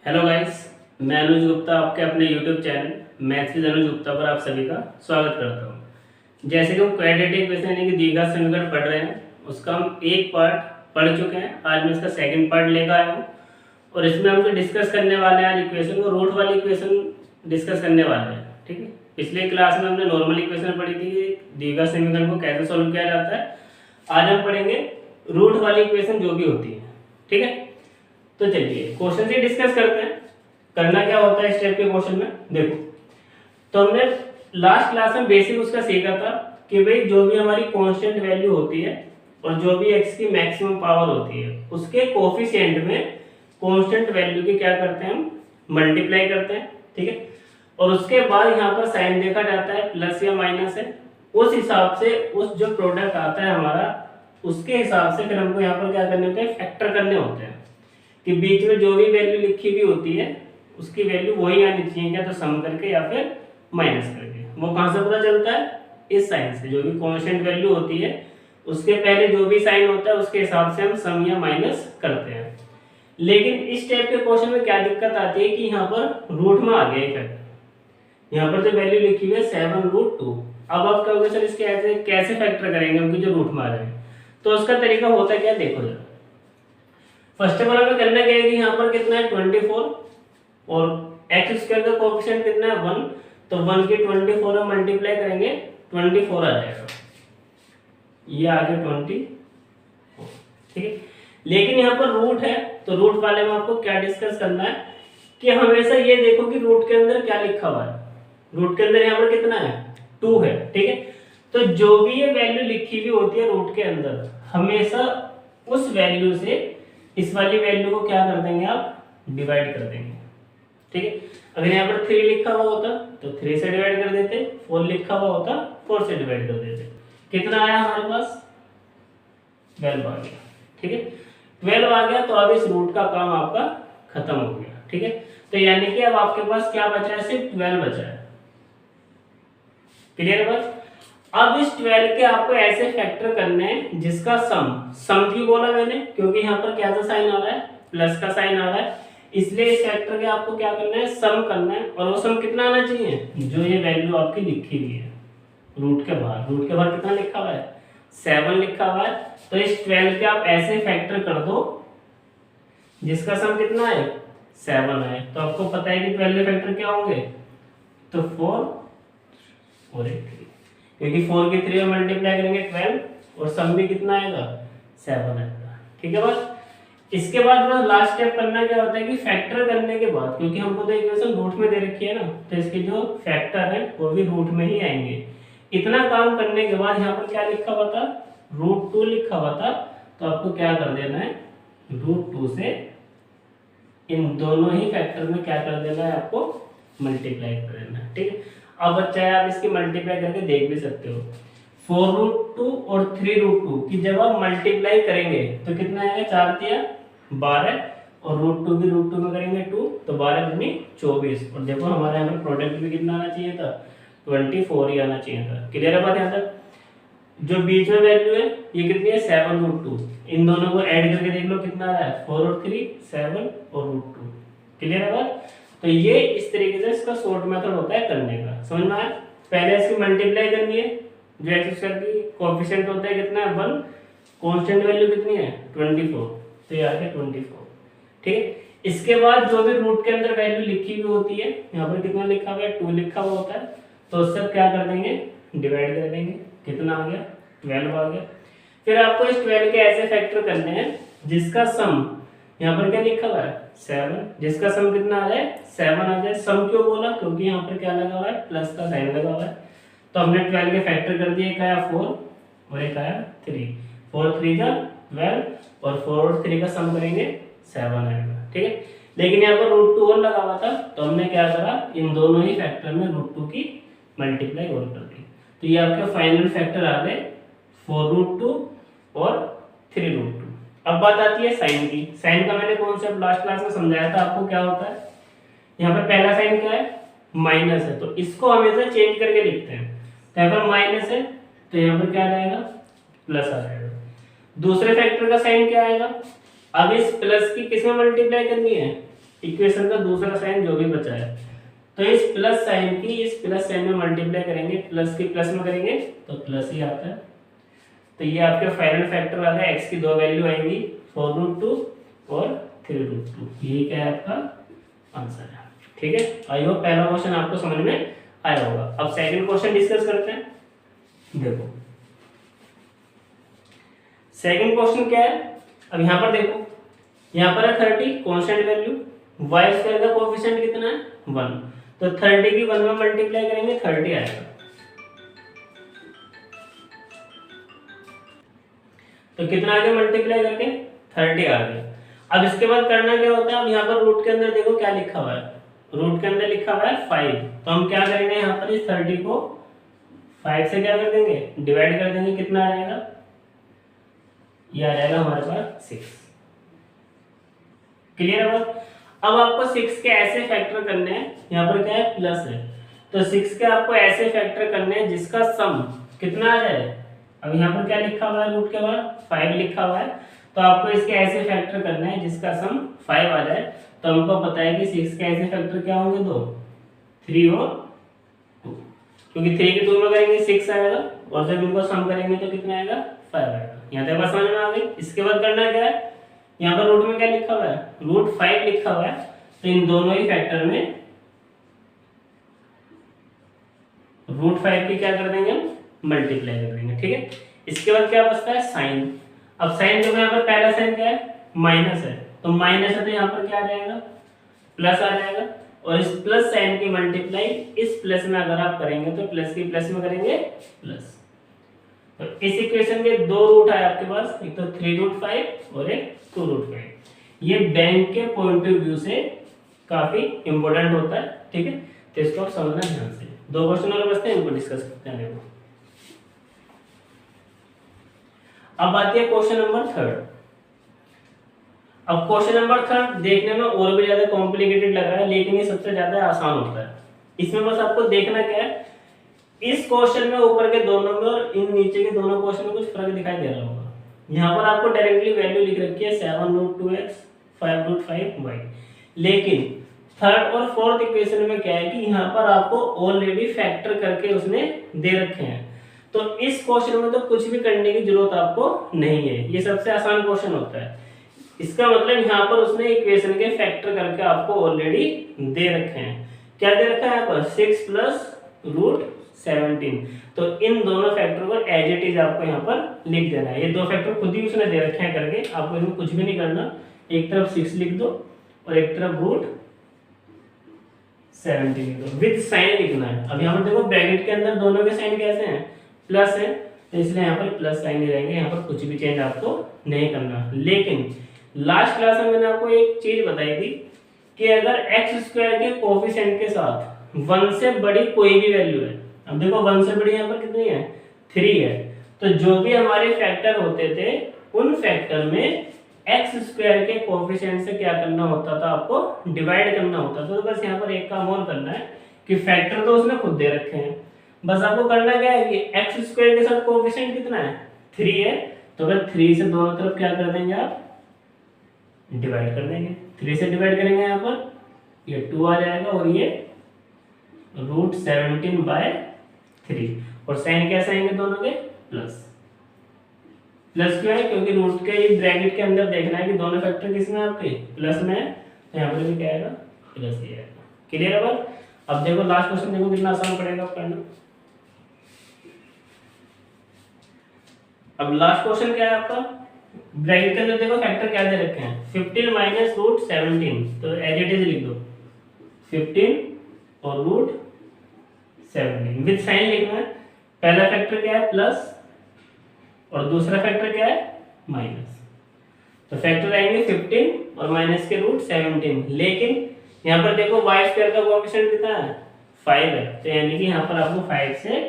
Hello guys, मैं अनुज गुप्ता आपके अपने यूट्यूब चैनल मैथ्स विद अनुज गुप्ता पर आप सभी का स्वागत करता हूं। जैसे कि हम क्वाड्रेटिक इक्वेशन यानी कि द्विघात समीकरण पढ़ रहे हैं, उसका हम एक पार्ट पढ़ चुके हैं। आज मैं इसका सेकंड पार्ट लेकर आया हूं और इसमें हम जो डिस्कस करने वाले हैं आज इक्वेशन, वो रूट वाली इक्वेशन डिस्कस करने वाले हैं। ठीक है, पिछले क्लास में हमने नॉर्मल इक्वेशन पढ़ी थी कि द्विघात समीकरण को कैसे सोल्व किया जाता है। आज हम पढ़ेंगे रूट वाली इक्वेशन जो भी होती है। ठीक है, तो चलिए क्वेश्चन से डिस्कस करते हैं। करना क्या होता है इस टाइप के क्वेश्चन में, देखो। तो हमने लास्ट क्लास में बेसिक उसका सीखा था कि भाई जो भी हमारी कांस्टेंट वैल्यू होती है और जो भी x की मैक्सिमम पावर होती है उसके कोफिशिएंट में कांस्टेंट वैल्यू की क्या करते हैं, हम मल्टीप्लाई करते हैं। ठीक है, और उसके बाद यहाँ पर साइन देखा जाता है प्लस या माइनस है, उस हिसाब से उस जो प्रोडक्ट आता है हमारा उसके हिसाब से फिर हमको यहाँ पर क्या करने होते हैं, फैक्टर करने होते हैं कि बीच में जो भी वैल्यू लिखी हुई होती है उसकी वैल्यू वही आनी चाहिए, क्या तो सम करके या फिर माइनस करके। वो कहां से पता चलता है, इस साइन से। जो भी कांस्टेंट वैल्यू होती है उसके पहले जो भी साइन होता है उसके हिसाब से हम सम या माइनस करते हैं। लेकिन इस टाइप के क्वेश्चन में क्या दिक्कत आती है कि यहाँ पर रूट में आ गया फैक्टर। यहाँ पर जो वैल्यू लिखी हुई है 7√2। अब आप कहोगे सर इसके ऐसे कैसे फैक्टर करेंगे हम जो रूट में आ रहे हैं, तो उसका तरीका होता क्या, देखो जरा। फर्स्ट ऑफ ऑल हमें करना क्या है कि यहाँ पर कितना है 24 और एक्स स्क्वायर का कोएफिशिएंट कितना है 1, तो 1 की 24 में मल्टीप्लाई करेंगे 24 आ जाएगा, ये आ गया 24। ठीक है, लेकिन यहाँ पर रूट है तो रूट वाले में आपको क्या डिस्कस करना है कि हमेशा ये देखो कि रूट के अंदर क्या लिखा हुआ है। रूट के अंदर यहाँ पर कितना है 2 है। ठीक है, तो जो भी ये वैल्यू लिखी हुई होती है रूट के अंदर हमेशा उस वैल्यू से इस वाली वैल्यू को क्या कर देंगे, आप डिवाइड कर देंगे। ठीक है, अगर यहाँ पर 3 लिखा हुआ होता तो 3 से डिवाइड कर देते, 4 लिखा हुआ होता 4 से डिवाइड कर देते। कितना आया हमारे पास, 12 आ गया। ठीक है, 12 आ गया तो अब इस रूट का काम आपका खत्म हो गया। ठीक है, तो यानी कि अब आपके पास क्या बचा है, सिर्फ 12 बचा है। क्लियर है बात। अब इस 12 के आपको ऐसे फैक्टर करने हैं जिसका सम क्यों बोला मैंने, क्योंकि यहाँ पर क्या सा साइन आ रहा है, प्लस का साइन आ रहा है, इसलिए इस फैक्टर के आपको क्या करना है, सम करना है। और वो सम कितना आना चाहिए, जो ये वैल्यू आपकी लिखी हुई है रूट के बाहर। रूट के बाहर कितना लिखा हुआ है, 7 लिखा हुआ है। तो इस 12 के आप ऐसे फैक्टर कर दो जिसका सम कितना है 7 है। तो आपको पता है कि 12 के फैक्टर क्या होंगे, तो 4 और 3, क्योंकि 4 की 3 में मल्टीप्लाई करेंगे 12 और सम भी कितना आएगा 7 आएगा। ठीक है बस। इसके बाद बस लास्ट स्टेप करना क्या होता है कि फैक्टर करने के बाद, क्योंकि हमको तो इक्वेशन रूट में दे रखी है ना, तो इसके जो फैक्टर है वो भी रूट में ही आएंगे। इतना काम करने के बाद यहाँ पर क्या लिखा हुआ था, √2 लिखा हुआ था, तो आपको क्या कर देना है, √2 से इन दोनों ही फैक्टर में क्या कर देना है, आपको मल्टीप्लाई कर देना है। ठीक है, अब बच्चा है आप इसकी मल्टीप्लाई करके देख भी सकते हो। 4√2 और 3√2 की जब आप मल्टीप्लाई करेंगे तो कितना आएगा, 4 तिया 12 और √2 भी √2 में करेंगे 2, तो 12 दूनी 24। और देखो हमारे यहाँ पर प्रोडक्ट भी कितना आना चाहिए था, 24 ही आना चाहिए था। क्लियर है बात। यहाँ तक जो बीच में वैल्यू है ये कितनी है 7√2, इन दोनों को ऐड करके देख लो कितना आ रहा है, 4 और 3 7 और √2। क्लियर है बात। तो ये इस तरीके से इसका शॉर्ट मेथड होता है करने का, समझ में आया। पहले इसकी मल्टीप्लाई करनी है, जो एक्स स्क्वायर की कोएफिशिएंट होता है कितना है 1, कांस्टेंट वैल्यू कितनी है 24, तो ये आ गया 24। ठीक है, इसके बाद जो भी रूट के अंदर वैल्यू लिखी हुई होती है, यहाँ पर कितना लिखा हुआ है 2 लिखा हुआ होता है, तो उससे क्या कर देंगे, डिवाइड कर देंगे। कितना आ गया 12 आ गया। फिर आपको इस 12 के ऐसे फैक्टर करने हैं जिसका सम, यहाँ पर क्या लिखा हुआ है 7, जिसका सम कितना आ जाए 7 आ जाए। सम क्यों बोला, क्योंकि यहाँ पर क्या लगा हुआ है, प्लस का साइन लगा हुआ है। तो हमने 12 के फैक्टर कर दिए, एक आया 4 और एक आया 3, 4 3 जा 12 और 4 और 3 का सम करेंगे 7 आएगा। ठीक है, लेकिन यहाँ पर √2 और लगा हुआ था, तो हमने क्या करा, इन दोनों ही फैक्टर में √2 की मल्टीप्लाई और कर दी। तो ये आपके फाइनल फैक्टर आ गए 4√2 और 3√2। अब बात आती है साइन की। साइन का मैंने कॉन्सेप्ट लास्ट क्लास में समझाया था आपको, क्या होता है। यहाँ पर पहला साइन क्या है, माइनस है, तो इसको हमेशा चेंज करके लिखते हैं। तो यहाँ पर माइनस है तो यहाँ पर क्या रहेगा, प्लस आ जाएगा। दूसरे फैक्टर का साइन क्या आएगा, अब इस प्लस की किस में मल्टीप्लाई करनी है, इक्वेशन का दूसरा साइन जो भी बचा है, तो इस प्लस साइन की इस प्लस साइन में मल्टीप्लाई करेंगे, प्लस की प्लस में करेंगे तो प्लस ही आता है। तो ये आपके फाइनल फैक्टर आ गया, एक्स की दो वैल्यू आएंगी 4√2 और 3√2। ये क्या है आपका आंसर है। ठीक है, आई होप पहला क्वेश्चन आपको समझ में आया होगा। अब सेकंड क्वेश्चन डिस्कस करते हैं। देखो सेकंड क्वेश्चन क्या है, अब यहाँ पर देखो, यहाँ पर है 30 कांस्टेंट वैल्यू, वाई स्क्वायर का कोएफिशिएंट कितना है 1, तो 30 की 1 में मल्टीप्लाई करेंगे 30 आएगा। तो कितना आगे मल्टीप्लाई करके 30 आ गया। अब इसके बाद करना क्या होता है, अब यहाँ पर रूट के अंदर देखो क्या लिखा हुआ है, रूट के अंदर लिखा हुआ है 5, तो हम क्या करेंगे यहाँ पर इस 30 को 5 से क्या कर देंगे, डिवाइड कर देंगे, कितना आ जाएगा, ये आ जाएगा हमारे पास 6। क्लियर है। अब आपको 6 के ऐसे फैक्टर करने हैं, यहाँ पर क्या है प्लस है, तो 6 के आपको ऐसे फैक्टर करने हैं जिसका सम कितना आ जाए। अब यहाँ पर क्या लिखा हुआ है, रूट के बाद 5 लिखा हुआ है, तो आपको इसके ऐसे फैक्टर करना है जिसका सम 5 आ जाए। तो हमको पता है कि 6 के ऐसे फैक्टर क्या होंगे, 2, 3 और 2, क्योंकि 3 की 2 में करेंगे 6 आएगा, और जब इनको सम करेंगे तो कितना आएगा 5 आएगा। यहाँ तक बात समझ में आ गई। इसके बाद करना क्या है, यहाँ पर रूट में क्या लिखा हुआ है, √5 लिखा हुआ है, तो इन दोनों ही फैक्टर में √5 की क्या कर देंगे, मल्टीप्लाई कर देंगे। ठीक है, इसके बाद क्या बचता है साइन। अब साइन जो यहाँ पर पहला साइन क्या है, माइनस है, तो माइनस है तो यहाँ पर क्या आ जाएगा, प्लस आ जाएगा, और इस प्लस साइन की मल्टीप्लाई इस प्लस में अगर आप करेंगे तो प्लस की प्लस में करेंगे प्लस। तो इस इक्वेशन के दो रूट है आपके पास, एक तो 3√5 और एक 2√5। ये बैंक के पॉइंट ऑफ व्यू से काफी इंपॉर्टेंट होता है। ठीक है, तो इसको आप समझना ध्यान से। दो क्वेश्चन और बचते हैं, इनको डिस्कस करते हैं। देखो अब आती है क्वेश्चन नंबर 3। अब क्वेश्चन नंबर 3 देखने में और भी ज्यादा कॉम्प्लिकेटेड लग रहा है, लेकिन ये सबसे ज्यादा आसान होता है। इसमें बस आपको देखना क्या है, इस क्वेश्चन में ऊपर के दोनों में और इन नीचे के दोनों क्वेश्चन में कुछ फर्क दिखाई दे रहा होगा। यहाँ पर आपको डायरेक्टली वैल्यू लिख रखी है 7√2x 5√5y, लेकिन थर्ड और फोर्थ इक्वेशन में क्या है कि यहाँ पर आपको ऑलरेडी फैक्टर करके उसने दे रखे हैं। तो इस क्वेश्चन में तो कुछ भी करने की जरूरत आपको नहीं है, ये सबसे आसान क्वेश्चन होता है। इसका मतलब यहाँ पर उसने इक्वेशन के फैक्टर करके आपको ऑलरेडी दे रखे हैं। क्या दे रखा है यहाँ पर 6 + √17। तो इन दोनों फैक्टर को एज इट इज आपको यहाँ पर लिख देना है। ये दो फैक्टर खुद ही उसने दे रखे हैं करके, आपको इसमें कुछ भी नहीं करना। एक तरफ 6 लिख दो और एक तरफ √17 लिख दो, विद साइन लिखना है। अब यहाँ पर देखो ब्रैकेट के अंदर दोनों के साइन कैसे हैं, प्लस है, तो इसलिए यहाँ पर प्लस साइन ही रहेंगे, यहाँ पर कुछ भी चेंज आपको नहीं करना। लेकिन लास्ट क्लास में मैंने आपको एक चीज बताई थी कि अगर x² के कोफिशिएंट के साथ 1 से बड़ी कोई भी वैल्यू है, अब देखो 1 से बड़ी यहाँ पर कितनी है 3 है, तो जो भी हमारे फैक्टर होते थे उन फैक्टर में x² के कोफिशिएंट से क्या करना होता था, आपको डिवाइड करना होता था। तो बस यहाँ पर एक काम और करना है कि फैक्टर तो उसने खुद दे रखे हैं, बस आपको करना क्या है कि x² के साथ कोफिशिएंट कितना है 3 है, तो अगर 3 से दोनों तरफ क्या कर देंगे आप डिवाइड कर देंगे। 3 से डिवाइड करेंगे यहाँ पर ये 2 आ जाएगा और ये √17/3, और साइन कैसे आएंगे दोनों के प्लस। प्लस क्यों है, क्योंकि रूट के ब्रैकेट के अंदर देखना है कि दोनों फैक्टर किसमें आपके प्लस में है, तो यहाँ पर भी क्या आएगा प्लस ही आएगा। क्लियर है बात। अब देखो लास्ट क्वेश्चन देखो कितना आसान पड़ेगा करना। अब लास्ट क्वेश्चन क्या है आपका, ब्रैकेट के अंदर देखो फैक्टर क्या दे रखे हैं 15 - √17, तो एज इट इज लिख दो 15 और √17 विद साइन लिखना है। पहला फैक्टर क्या है प्लस और दूसरा फैक्टर क्या है माइनस, तो फैक्टर आएंगे 15 और माइनस के √17। लेकिन यहाँ पर देखो y² का कोएफिशिएंट कितना है 5 है, तो यानी कि यहाँ पर आपको 5 से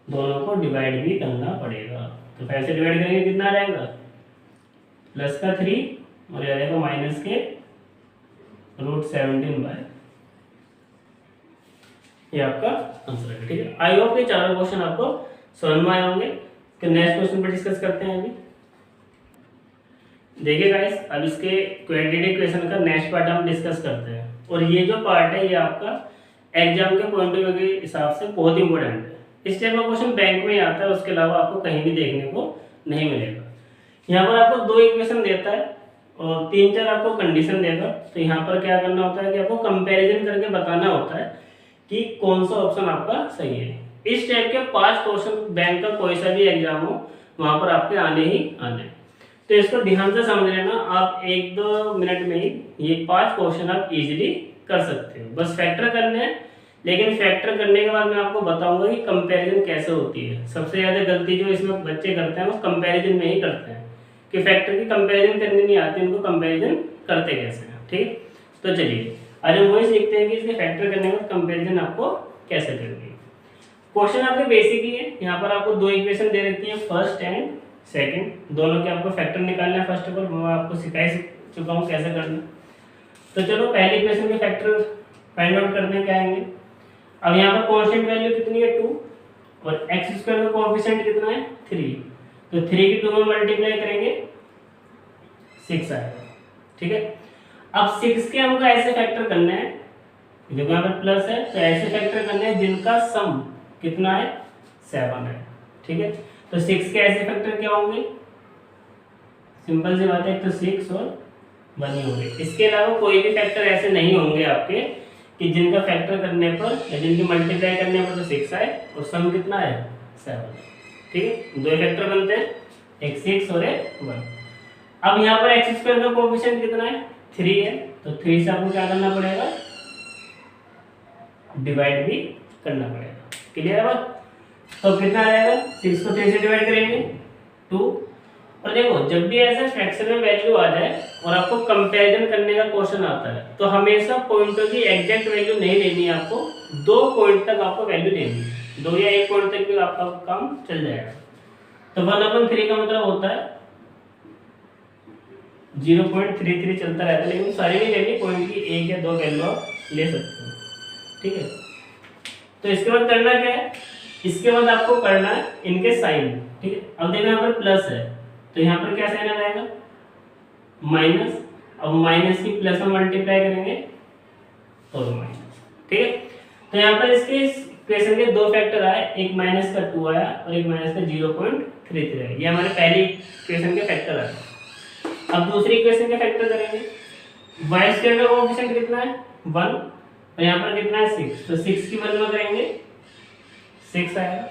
दोनों को डिवाइड भी करना पड़ेगा। तो 5 से डिवाइड करेंगे कितना आ जाएगा प्लस का 3 और आ जाएगा माइनस के √17/, ये आपका आंसर है। ठीक है, आई होप ये चारों क्वेश्चन आपको समझ में आए होंगे। तो नेक्स्ट क्वेश्चन पर डिस्कस करते हैं। अभी देखिए गाइस, अब इसके क्वाड्रेटिक इक्वेशन का नेक्स्ट पार्ट हम डिस्कस करते हैं। और ये जो पार्ट है ये आपका एग्जाम के पॉइंट ऑफ व्यू के हिसाब से बहुत इंपॉर्टेंट है। इस टाइप का क्वेश्चन बैंक में आता है, उसके अलावा आपको कहीं भी देखने को नहीं मिलेगा। यहाँ पर आपको दो इक्वेशन देता है और 3-4 आपको कंडीशन देगा। तो यहाँ पर क्या करना होता है कि आपको कंपैरिजन करके बताना होता है कि कौन सा ऑप्शन आपका सही है। इस टाइप के 5 क्वेश्चन बैंक का कोई सा भी एग्जाम हो वहां पर आपके आने ही आने। तो इसको ध्यान से समझ लेना, आप 1-2 मिनट में ही ये 5 क्वेश्चन आप इजीली कर सकते हो। बस फैक्टर करने हैं, लेकिन फैक्टर करने के बाद मैं आपको बताऊंगा कि कंपैरिजन कैसे होती है। सबसे ज्यादा गलती जो इसमें बच्चे करते हैं वो कंपैरिजन में ही करते हैं कि फैक्टर की कंपैरिजन करनी नहीं आती, उनको कंपैरिजन करते कैसे हैं। ठीक, तो चलिए आज हम वही सीखते हैं कि इसके फैक्टर करने के बाद कंपैरिजन आपको कैसे करनी है। क्वेश्चन आपके बेसिक ही है। यहाँ पर आपको दो इक्वेशन दे रखी है, फर्स्ट एंड सेकंड, दोनों के आपको फैक्टर निकालना है। फर्स्ट ऑफ ऑल मैं आपको सिखा चुका हूँ कैसे करना। तो चलो पहले इक्वेशन के फैक्टर फाइंड आउट करते हैं, क्या आएंगे। अब यहाँ पर कांस्टेंट वैल्यू कितनी है 2 और एक्स स्क्वायर का कोएफिशिएंट कितना है 3। तो 3 की 2 में मल्टीप्लाई करेंगे 6 आएगा। ठीक है, अब 6 के हमको ऐसे फैक्टर करने हैं, देखो यहाँ पर प्लस है तो ऐसे फैक्टर करने हैं जिनका सम कितना है 7 है। ठीक है, तो 6 के ऐसे फैक्टर क्या होंगे, सिंपल सी बात है, तो 6 और 1 ही होंगे। इसके अलावा कोई भी फैक्टर ऐसे नहीं होंगे आपके कि जिनका फैक्टर करने पर या जिनकी मल्टीप्लाई करने पर तो 6 आए और सम कितना है 7। ठीक है, दो फैक्टर बनते हैं, एक 6 और एक 1। अब यहाँ पर एक्स स्क्वायर का कोएफिशिएंट कितना है 3 है, तो 3 से आपको क्या करना पड़ेगा, डिवाइड भी करना पड़ेगा। क्लियर है बात। तो कितना आएगा, 6 को 3 से डिवाइड करेंगे 2। और देखो जब भी ऐसे फ्रैक्शन में वैल्यू आ जाए और आपको कंपैरिजन करने का क्वेश्चन आता है तो हमेशा पॉइंटों की एग्जैक्ट वैल्यू नहीं लेनी है आपको, 2 पॉइंट तक आपको वैल्यू लेनी है, 2 या 1 पॉइंट तक भी आपका काम चल जाएगा। तो 1/3 का मतलब होता है 0.33 चलता रहता है, लेकिन सारी नहीं लेनी, पॉइंट की 1 या 2 वैल्यू आप ले सकते हो। ठीक है, तो इसके बाद करना क्या है, इसके बाद आपको करना है इनके साइन। ठीक है, अब देखो यहाँ पर प्लस है तो यहाँ पर क्या साइन आ जाएगा माइनस। अब माइनस की प्लस में मल्टीप्लाई करेंगे और माइनस। ठीक है, तो यहाँ पर इसके इक्वेशन के 2 फैक्टर आए, एक माइनस का 2 आया और एक माइनस का 0.33 आया। ये हमारे पहली इक्वेशन के फैक्टर आए। अब दूसरी इक्वेशन के फैक्टर करेंगे, y स्क्वायर का कोएफिशिएंट कितना है 1 और यहाँ पर कितना है 6, तो 6 की 1 में करेंगे 6 आएगा।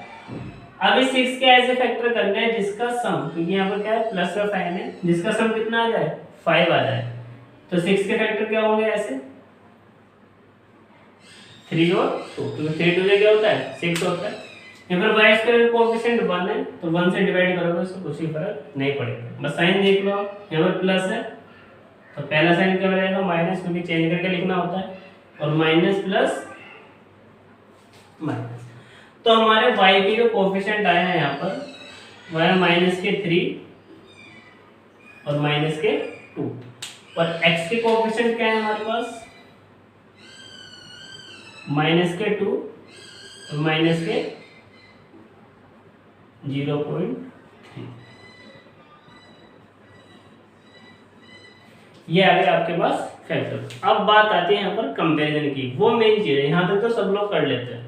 अब इस 6 के ऐसे फैक्टर करने हैं जिसका सम, क्योंकि यहाँ पर क्या है प्लस का साइन है, जिसका सम कितना आ जाए 5 आ जाए। तो 6 के फैक्टर क्या होंगे ऐसे 3 और 2, तो 3 2 से क्या होता है 6 होता है। यहाँ पर y स्क्वायर का कोएफिशिएंट 1 है तो 1 से डिवाइड करोगे उसको कुछ ही फर्क नहीं पड़ेगा। बस साइन देख लो, यहाँ पर प्लस है तो पहला साइन क्या रहेगा माइनस, क्योंकि चेंज करके लिखना होता है, और माइनस प्लस माइनस। तो हमारे y के जो कोएफिशिएंट आए हैं यहाँ पर वो है माइनस के 3 और माइनस के 2, और x के कोएफिशिएंट क्या है हमारे पास माइनस के 2 और माइनस के 0.3। ये आ गया आपके पास फैक्टर। अब बात आती है यहाँ पर कंपैरिजन की, वो मेन चीज है। यहाँ तक तो सब लोग कर लेते हैं,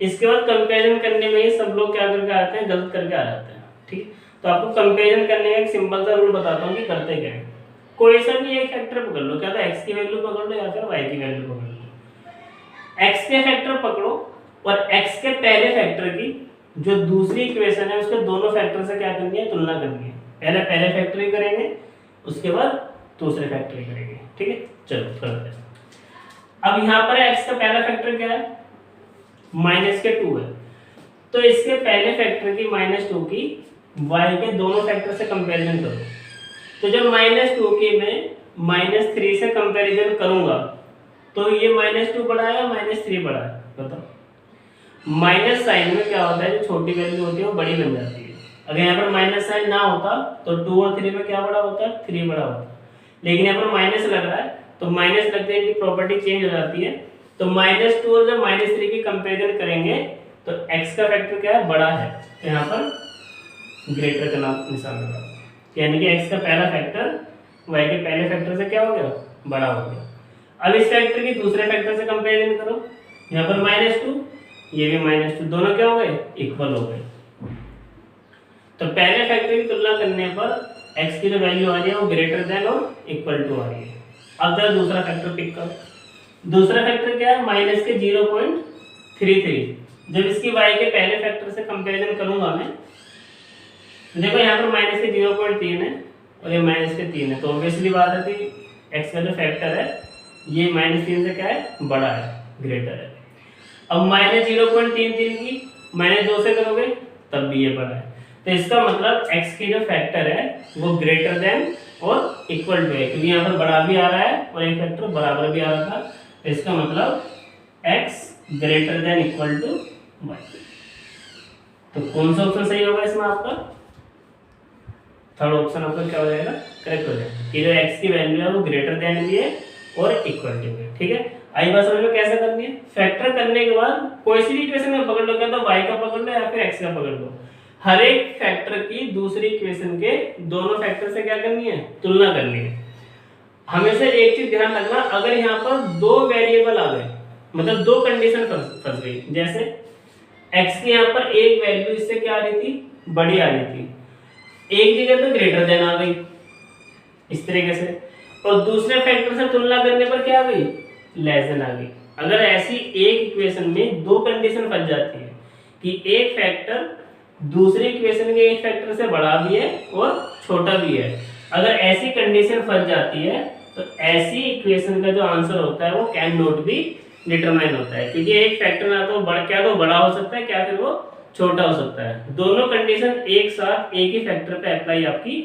इसके बाद कंपैरिजन करने में ही सब लोग क्या करके आते हैं, गलत करके आ जाते हैं। ठीक, तो आपको कंपैरिजन करने का एक सिंपल सा रूल बताता हूँ कि करते क्या है। कोई सा भी एक फैक्टर पकड़ लो, क्या था x की वैल्यू पकड़ लो या फिर y की वैल्यू पकड़ लो। x के फैक्टर पकड़ो और x के पहले फैक्टर की जो दूसरी इक्वेशन है उसके दोनों फैक्टर से क्या करनी है, तुलना करनी है। पहले फैक्टर ही करेंगे, उसके बाद दूसरे फैक्टर ही करेंगे। ठीक है, चलो करते हैं। अब यहाँ पर x का पहला फैक्टर क्या है माइनस के 2 है, तो इसके पहले फैक्टर की -2 की y के दोनों फैक्टर से कंपैरिजन करो। तो जब -2 की मैं -3 से कंपैरिजन करूंगा तो ये -2 बड़ा है या -3 बड़ा है, बताओ। माइनस साइन में क्या होता है, जो छोटी वैल्यू होती है वो बड़ी बन जाती है। अगर यहाँ पर माइनस साइन ना होता तो 2 और 3 में क्या बड़ा होता है 3 बड़ा होता, लेकिन यहाँ पर माइनस लग रहा है तो माइनस लगते हैं कि प्रॉपर्टी चेंज हो जाती है। तो -2 और जब -3 की कंपैरिजन करेंगे तो x का फैक्टर क्या है बड़ा है, तो यहाँ पर ग्रेटर का नाम निशान लगा, यानी कि x का पहला फैक्टर y के पहले फैक्टर से क्या हो गया, बड़ा हो गया। अब इस फैक्टर की दूसरे फैक्टर से कंपेरिजन करो, यहाँ पर -2, ये भी -2, दोनों क्या हो गए, इक्वल हो गए। तो पहले फैक्टर की तुलना करने पर x की जो वैल्यू आ रही है वो ग्रेटर देन और इक्वल टू आ रही है। अब जरा दूसरा फैक्टर पिक करो। दूसरा फैक्टर क्या है, माइनस के 0.33। जब इसकी y के पहले फैक्टर से कंपैरिजन करूंगा मैं, तो देखो यहाँ पर माइनस के 0.3 है और ये माइनस के 3 है, तो ऑब्वियसली बात है कि x का जो फैक्टर है ये -3 से क्या है, बड़ा है, ग्रेटर है। अब -0.33 की -2 से करोगे तब भी ये बड़ा है। तो इसका मतलब x की जो फैक्टर है वो ग्रेटर देन और इक्वल टू है, क्योंकि यहाँ पर बड़ा भी आ रहा है और एक फैक्टर बराबर भी आ रहा था। तो इसका मतलब x greater than equal to y। तो कौन सा ऑप्शन सही होगा इसमें आपका, थर्ड ऑप्शन आपका क्या हो जाएगा, करेक्ट हो जाएगा कि जो x की वैल्यू है वो ग्रेटर देन भी है और इक्वल टू है। ठीक है, आई बात समझ में कैसे करनी है। फैक्टर करने के बाद कोई सी भी इक्वेशन में पकड़ लो, क्या तो y का पकड़ लो या फिर x का पकड़ लो, हर एक फैक्टर की दूसरी इक्वेशन के दोनों फैक्टर से क्या करनी है, तुलना करनी है। हमेशा एक चीज ध्यान रखना, अगर यहाँ पर दो वेरिएबल आ गए, मतलब दो कंडीशन फंस गई, जैसे x की यहाँ पर एक वैल्यू इससे क्या आ रही थी, बड़ी आ रही थी, एक जगह पे ग्रेटर देन आ गई इस तरीके से, और दूसरे फैक्टर से तुलना करने पर क्या आ गई, लेस देन आ गई। अगर ऐसी एक इक्वेशन में दो कंडीशन फंस जाती है कि एक फैक्टर दूसरी इक्वेशन के एक फैक्टर से बड़ा भी है और छोटा भी है, अगर ऐसी कंडीशन फंस जाती है तो ऐसी इक्वेशन का जो आंसर होता है वो कैन नॉट बी डिटरमाइन होता है, क्योंकि एक फैक्टर ना तो क्या तो बड़ा हो सकता है, क्या फिर वो छोटा हो सकता है। दोनों कंडीशन एक साथ एक ही फैक्टर पे अप्लाई आपकी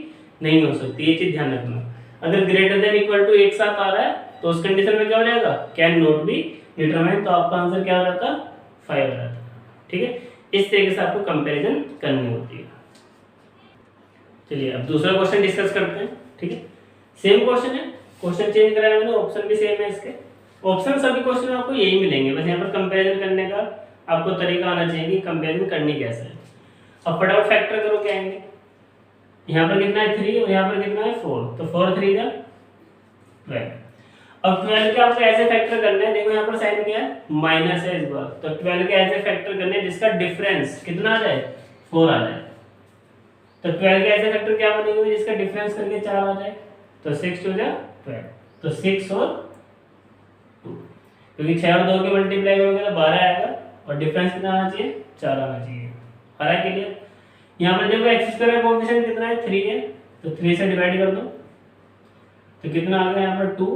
नहीं हो सकती, ये चीज ध्यान रखना। अगर ग्रेटर देन इक्वल टू एक साथ आ रहा है तो उस कंडीशन में क्या हो जाएगा, कैन नॉट बी डिटरमाइन, तो आपका आंसर क्या हो जाता, 5 हो जाता। ठीक है, इस तरीके से आपको कंपैरिजन करनी होती है। चलिए अब दूसरा क्वेश्चन डिस्कस करते हैं। ठीक है, सेम क्वेश्चन है, क्वेश्चन चेंज कराया मैंने, ऑप्शन भी सेम है इसके, ऑप्शन सभी क्वेश्चन आपको यही मिलेंगे, बस यहाँ पर कंपैरिजन करने का आपको तरीका आना चाहिए कि कंपैरिजन करनी कैसे है। अब फटाफट फैक्टर करो, क्या आएंगे, यहाँ पर कितना है 3 और यहाँ पर कितना है 4, तो 4 3 का 12। अब 12 के आपको ऐसे फैक्टर करने हैं, देखो यहाँ पर साइन क्या है, माइनस है इस बार, तो 12 के ऐसे फैक्टर करने हैं जिसका डिफरेंस कितना आ जाए, 4 आ जाए। तो 12 के ऐसे फैक्टर क्या बनेंगे जिसका डिफरेंस करके 4 आ जाए, तो 6 2 जा 12, तो 6 और 2, क्योंकि 6 और 2 के मल्टीप्लाई करोगे तो 12 आएगा और डिफरेंस कितना आना चाहिए, 4 आना चाहिए। आ रहा है क्लियर। यहाँ पर देखो x स्क्वायर का कोएफिशिएंट कितना है, 3 है, तो 3 से डिवाइड कर दो तो कितना आ गया यहाँ पर 2,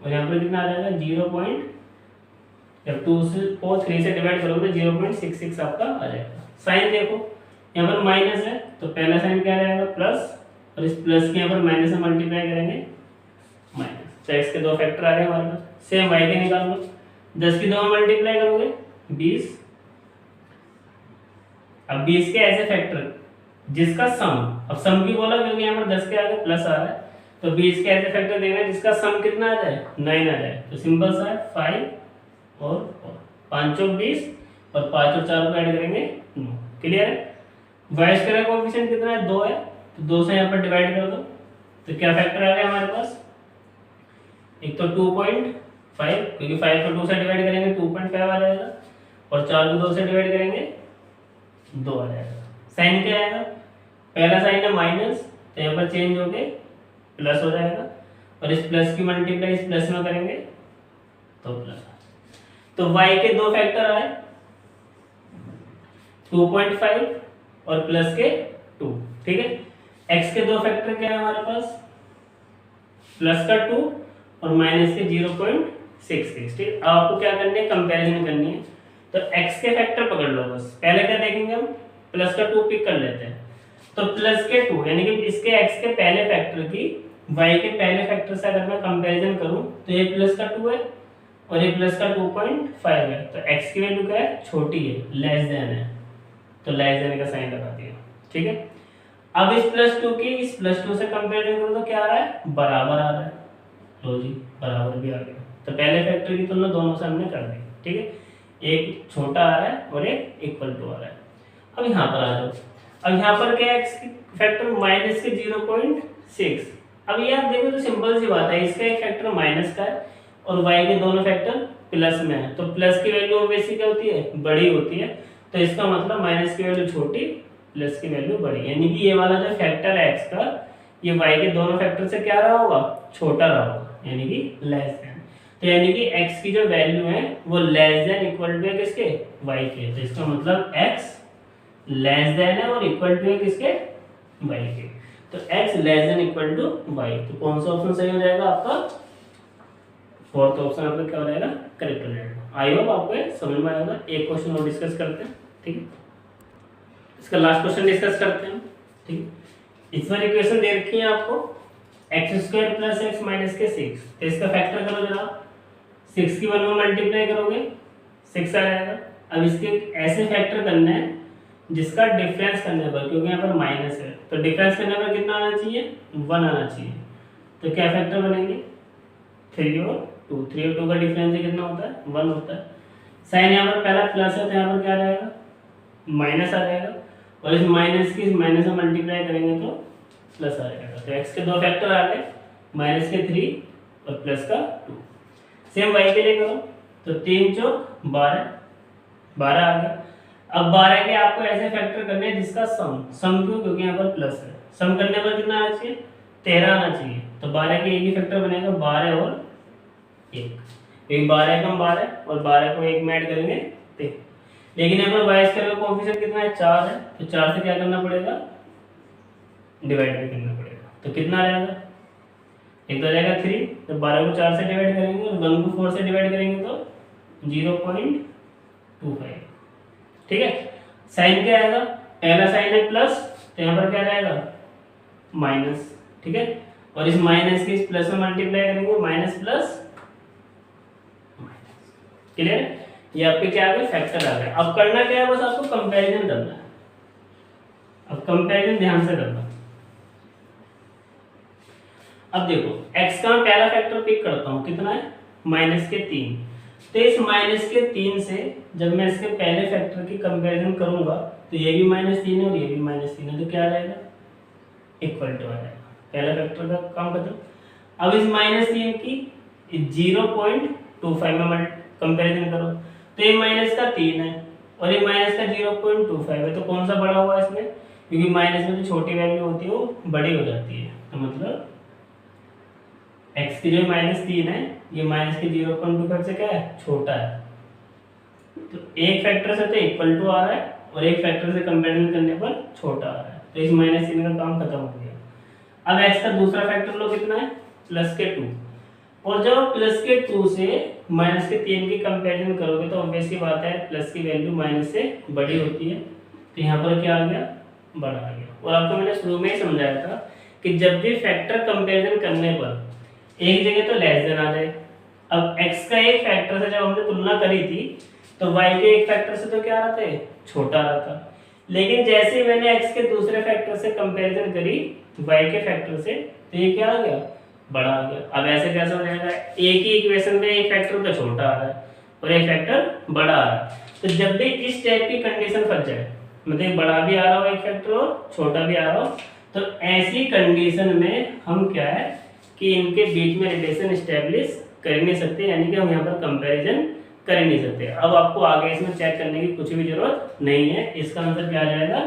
और यहाँ पर कितना आ जाएगा 0. जब 2 से को 3 से डिवाइड करोगे तो 0.66 आपका आ जाएगा। साइन देखो यहाँ पर माइनस है तो पहला साइन क्या रहेगा, प्लस, और इस प्लस के यहाँ पर माइनस से मल्टीप्लाई करेंगे माइनस, तो x के दो फैक्टर आ गए हमारे पास। सेम y के निकाल लो, 10 की 2 मल्टीप्लाई करोगे 20, अब 20 के ऐसे फैक्टर जिसका सम, अब सम की बोला क्योंकि यहाँ पर 10 के आगे प्लस आ रहा है, तो 20 के ऐसे फैक्टर देना है जिसका सम कितना आ जाए, 9 आ जाए, तो सिंपल सा है 5 और 4, 5 और 20 और 5 और 4 को ऐड करेंगे 9। क्लियर है। y स्क्वायर का कोएफिशिएंट कितना है, 2 है, तो 2 से यहाँ पर डिवाइड कर दो तो क्या फैक्टर आ गया हमारे पास, एक तो 2.5, क्योंकि 5 को 2 से डिवाइड करेंगे 2.5 आ जाएगा, और 4 को 2 से डिवाइड करेंगे 2 आ जाएगा। साइन क्या आएगा, पहला साइन है माइनस, तो यहाँ पर चेंज हो गए प्लस हो जाएगा, और इस प्लस की मल्टीप्लाई इस प्लस में करेंगे तो प्लस। तो y के दो फैक्टर आए 2.5 और प्लस के 2। ठीक है, x के दो फैक्टर क्या है हमारे पास, प्लस का 2 और माइनस के 0.66। ठीक, अब आपको क्या करनी है, कंपैरिजन करनी है, तो x के फैक्टर पकड़ लो बस। पहले क्या देखेंगे हम, प्लस का 2 पिक कर लेते हैं, तो प्लस के 2 यानी कि इसके x के पहले फैक्टर की y के पहले फैक्टर से अगर मैं कंपैरिजन करूं तो ये प्लस का 2 है और ये प्लस का 2.5 है, तो x की वैल्यू क्या है, छोटी है, लेस देन है, तो लेस देन का साइन लगा दिया। ठीक है, अब इस प्लस 2 की इस प्लस 2 से कंपैरिजन करो तो क्या आ रहा है, बराबर आ रहा है, लो जी बराबर भी आ गया, तो पहले फैक्टर की तुलना दोनों से हमने कर दी। ठीक है, एक छोटा आ रहा है और एक इक्वल टू आ रहा है। अब यहाँ पर आ जाओ, अब यहाँ पर क्या है, x की फैक्टर माइनस के 0.6, अब ये आप देखो तो सिंपल सी बात है, इसका एक फैक्टर माइनस का है और y के दोनों फैक्टर प्लस में है, तो प्लस की वैल्यू ऑब्वियसली क्या होती है, बड़ी होती है। तो इसका मतलब माइनस की वैल्यू छोटी, प्लस की वैल्यू बड़ी, यानी कि ये वाला जो फैक्टर है x का, ये y के दोनों फैक्टर से क्या रहा होगा, छोटा रहा होगा, यानी कि लेस देन। तो यानी कि x की जो वैल्यू है वो लेस देन इक्वल टू है किसके, y के। तो इसका मतलब x लेस देन है और इक्वल टू है किसके, y के। तो x less than equal to y, तो कौन सा ऑप्शन सही हो जाएगा आपका, फोर्थ ऑप्शन आपका क्या हो जाएगा, करेक्ट हो जाएगा। आई होप आपको ये समझ में आएगा। एक क्वेश्चन और डिस्कस करते हैं, ठीक है, इसका लास्ट क्वेश्चन डिस्कस करते हैं, ठीक है। इस बार इक्वेशन दे रखी है आपको x² + x - के 6, तो इसका फैक्टर करो जरा, 6 की 1 में मल्टीप्लाई करोगे 6 आ जाएगा। अब इसके ऐसे फैक्टर करना है जिसका डिफरेंस करने पर, क्योंकि यहाँ पर माइनस है तो डिफरेंस करने पर कितना आना चाहिए, 1 आना चाहिए। तो क्या फैक्टर बनेंगे, 3 और 2, 3 और 2 का डिफरेंस कितना होता है, 1 होता है। साइन यहाँ पर पहला प्लस है तो यहाँ पर क्या रहेगा, माइनस आ जाएगा, और इस माइनस की माइनस से मल्टीप्लाई करेंगे तो प्लस आ जाएगा। तो x के दो फैक्टर आ गए, माइनस के 3 और प्लस का 2। सेम y के लिए करो, तो 3 चौक 12, 12 आ गया। अब 12 के आपको ऐसे फैक्टर करने हैं जिसका सम क्यों, क्योंकि यहाँ पर प्लस है, सम करने पर कितना आना चाहिए, 13 आना चाहिए। तो 12 के एक ही फैक्टर बनेगा, 12 और 1, क्योंकि 12 कम 12 और 12 को 1 में ऐड करेंगे 13। लेकिन यहाँ पर y स्क्वायर का कोएफिशिएंट कितना है, 4 है, तो 4 से क्या करना पड़ेगा, डिवाइड भी करना पड़ेगा। तो कितना आ जाएगा, एक तो आ जाएगा 3, तो 12 को 4 से डिवाइड करेंगे और 1 को 4 से डिवाइड करेंगे तो 0.25, ठीक है। साइन क्या आएगा, पहला साइन है प्लस, तो यहाँ पर क्या रहेगा, माइनस, ठीक है। और इस माइनस के इस प्लस में मल्टीप्लाई करेंगे, माइनस प्लस माइनस, क्लियर है। ये आपके क्या आ गए, फैक्टर आ गए। अब करना क्या है, बस आपको कंपैरिजन करना है। अब कंपैरिजन ध्यान से करना। अब देखो x का मैं पहला फैक्टर पिक करता हूँ, कितना है, माइनस के 3। तो इस माइनस के 3 से जब मैं इसके पहले फैक्टर की कंपैरिजन करूंगा तो ये भी -3 है और ये भी -3 है, तो क्या आ जाएगा, इक्वल टू आ जाएगा। पहला फैक्टर का काम खत्म। अब इस -3 की 0.25 में कंपैरिजन करो, तो ये माइनस का 3 है और ये माइनस का 0.25 है, तो कौन सा बड़ा हुआ इसमें, क्योंकि माइनस में जो छोटी वैल्यू होती है वो बड़ी हो जाती है। तो मतलब x की जो -3 है ये माइनस के 0.25 से क्या है, छोटा है। तो एक फैक्टर से तो इक्वल टू आ रहा है और एक फैक्टर से कंपैरिजन करने पर छोटा आ रहा है, तो इस -3 का काम खत्म हो गया। अब x का दूसरा फैक्टर लो, कितना है, प्लस के 2, और जब प्लस के 2 से माइनस के 3 की कंपैरिजन करोगे तो ऑब्वियस सी बात है प्लस की वैल्यू माइनस से बड़ी होती है, तो यहाँ पर क्या आ गया, बड़ा आ गया। और आपको मैंने शुरू में ही समझाया था कि जब भी फैक्टर कंपैरिजन करने पर एक जगह तो लेस देन आ जाए। अब x का एक फैक्टर से जब हमने तुलना करी थी तो y के एक फैक्टर से तो क्या आ रहा था, छोटा आ रहा था। लेकिन जैसे ही मैंने x के दूसरे फैक्टर से कंपैरिजन करी y के फैक्टर से, तो ये क्या आ गया, बड़ा आ गया। अब ऐसे कैसे हो जाएगा, एक ही इक्वेशन में एक फैक्टर तो छोटा आ रहा है और एक फैक्टर बड़ा आ रहा है। तो जब भी इस टाइप की कंडीशन फंस जाए, मतलब बड़ा भी आ रहा हो एक फैक्टर और छोटा भी आ रहा हो, तो ऐसी कंडीशन में हम क्या है कि इनके बीच में रिलेशन स्टैब्लिश कर नहीं सकते, यानी कि हम यहाँ पर कंपैरिजन कर ही नहीं सकते। अब आपको आगे इसमें चेक करने की कुछ भी जरूरत नहीं है। इसका आंसर क्या आ जाएगा,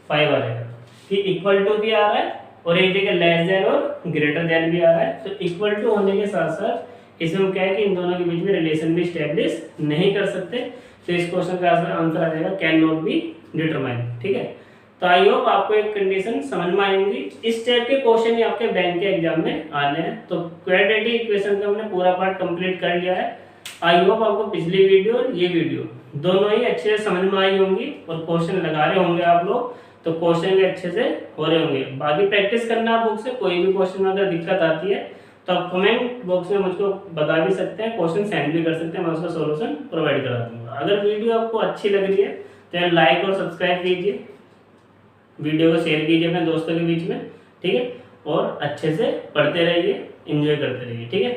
5 आ जाएगा कि इक्वल टू भी आ रहा है और एक जगह लेस देन और ग्रेटर देन भी आ रहा है। तो इक्वल टू होने के साथ साथ इसमें क्या है कि इन दोनों के बीच में रिलेशन भी स्टैब्लिश नहीं कर सकते। तो इस क्वेश्चन का आंसर आ जाएगा कैन नॉट बी डिटरमाइन, ठीक है। तो आई होप आपको एक कंडीशन समझ में आएंगी। इस टाइप के क्वेश्चन ही आपके बैंक के एग्जाम में आने हैं। तो क्वाड्रेटिक इक्वेशन का हमने पूरा पार्ट कंप्लीट कर लिया है। आई होप आपको पिछली वीडियो और ये वीडियो दोनों ही अच्छे से समझ में आई होंगी और क्वेश्चन लगा रहे होंगे आप लोग, तो क्वेश्चन भी अच्छे से हो रहे होंगे। बाकी प्रैक्टिस करना बुक से, कोई भी क्वेश्चन में अगर दिक्कत आती है तो आप कमेंट बॉक्स में मुझको बता भी सकते हैं, क्वेश्चन सेंड भी कर सकते हैं, मैं उसका सोल्यूशन प्रोवाइड करा दूंगा। अगर वीडियो आपको अच्छी लग रही है तो लाइक और सब्सक्राइब कीजिए, वीडियो को शेयर कीजिए अपने दोस्तों के बीच में, ठीक है। और अच्छे से पढ़ते रहिए, एंजॉय करते रहिए, ठीक है।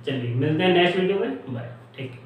चलिए मिलते हैं नेक्स्ट वीडियो में, बाय, ठीक है।